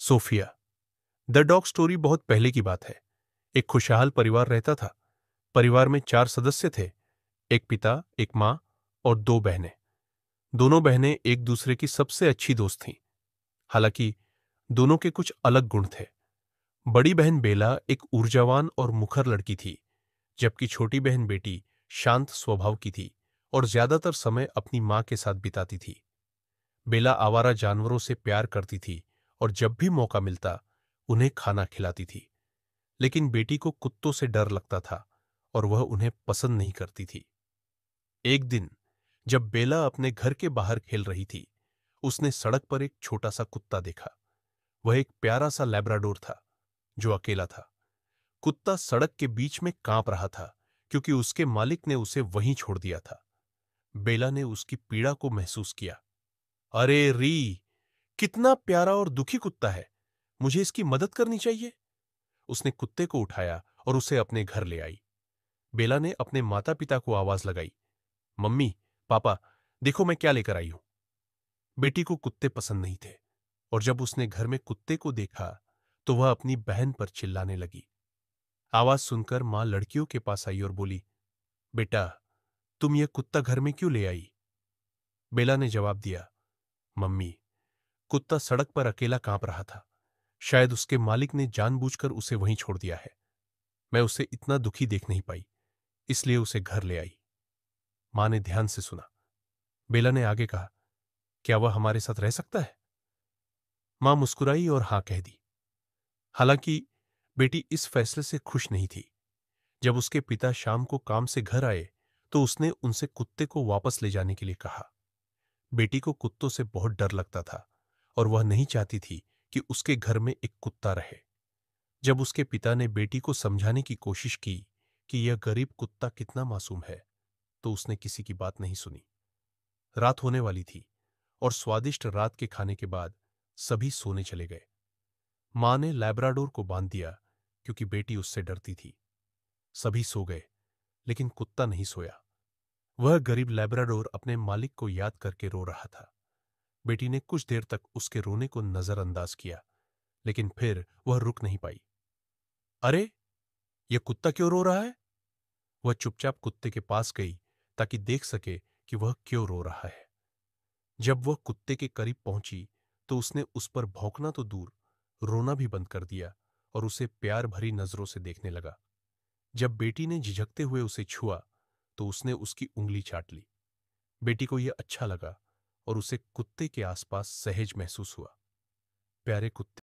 Sophia. The dog story बहुत पहले की बात है। एक खुशहाल परिवार रहता था। परिवार में 4 सदस्य थे। एक पिता, एक माँ और 2 बहनें। दोनों बहनें एक दूसरे की सबसे अच्छी दोस्त थीं। हालांकि दोनों के कुछ अलग गुण थे। बड़ी बहन बेला एक ऊर्जावान और मुखर लड़की थी, जबकि छोटी बहन बेटी शांत स्वभाव की थी और ज्यादातर समय अपनी माँ के साथ बिताती थी। बेला आवारा जानवरों से प्यार करती थी और जब भी मौका मिलता उन्हें खाना खिलाती थी। लेकिन बेटी को कुत्तों से डर लगता था और वह उन्हें पसंद नहीं करती थी। एक दिन जब बेला अपने घर के बाहर खेल रही थी, उसने सड़क पर एक छोटा सा कुत्ता देखा। वह एक प्यारा सा लैब्राडोर था जो अकेला था। कुत्ता सड़क के बीच में कांप रहा था क्योंकि उसके मालिक ने उसे वहीं छोड़ दिया था। बेला ने उसकी पीड़ा को महसूस किया। अरे री, कितना प्यारा और दुखी कुत्ता है। मुझे इसकी मदद करनी चाहिए। उसने कुत्ते को उठाया और उसे अपने घर ले आई। बेला ने अपने माता पिता को आवाज लगाई, मम्मी, पापा, देखो मैं क्या लेकर आई हूं। बेटी को कुत्ते पसंद नहीं थे और जब उसने घर में कुत्ते को देखा तो वह अपनी बहन पर चिल्लाने लगी। आवाज सुनकर मां लड़कियों के पास आई और बोली, बेटा, तुम यह कुत्ता घर में क्यों ले आई? बेला ने जवाब दिया, मम्मी, कुत्ता सड़क पर अकेला कांप रहा था। शायद उसके मालिक ने जानबूझकर उसे वहीं छोड़ दिया है। मैं उसे इतना दुखी देख नहीं पाई, इसलिए उसे घर ले आई। मां ने ध्यान से सुना। बेला ने आगे कहा, क्या वह हमारे साथ रह सकता है? मां मुस्कुराई और हां कह दी। हालांकि बेटी इस फैसले से खुश नहीं थी। जब उसके पिता शाम को काम से घर आए तो उसने उनसे कुत्ते को वापस ले जाने के लिए कहा। बेटी को कुत्तों से बहुत डर लगता था और वह नहीं चाहती थी कि उसके घर में एक कुत्ता रहे। जब उसके पिता ने बेटी को समझाने की कोशिश की कि यह गरीब कुत्ता कितना मासूम है, तो उसने किसी की बात नहीं सुनी। रात होने वाली थी और स्वादिष्ट रात के खाने के बाद सभी सोने चले गए। मां ने लैब्राडोर को बांध दिया क्योंकि बेटी उससे डरती थी। सभी सो गए, लेकिन कुत्ता नहीं सोया। वह गरीब लैब्राडोर अपने मालिक को याद करके रो रहा था। बेटी ने कुछ देर तक उसके रोने को नजरअंदाज किया, लेकिन फिर वह रुक नहीं पाई। अरे, यह कुत्ता क्यों रो रहा है? वह चुपचाप कुत्ते के पास गई ताकि देख सके कि वह क्यों रो रहा है। जब वह कुत्ते के करीब पहुंची तो उसने उस पर भौंकना तो दूर, रोना भी बंद कर दिया और उसे प्यार भरी नजरों से देखने लगा। जब बेटी ने झिझकते हुए उसे छुआ तो उसने उसकी उंगली चाट ली। बेटी को यह अच्छा लगा और उसे कुत्ते के आसपास सहज महसूस हुआ। प्यारे कुत्ते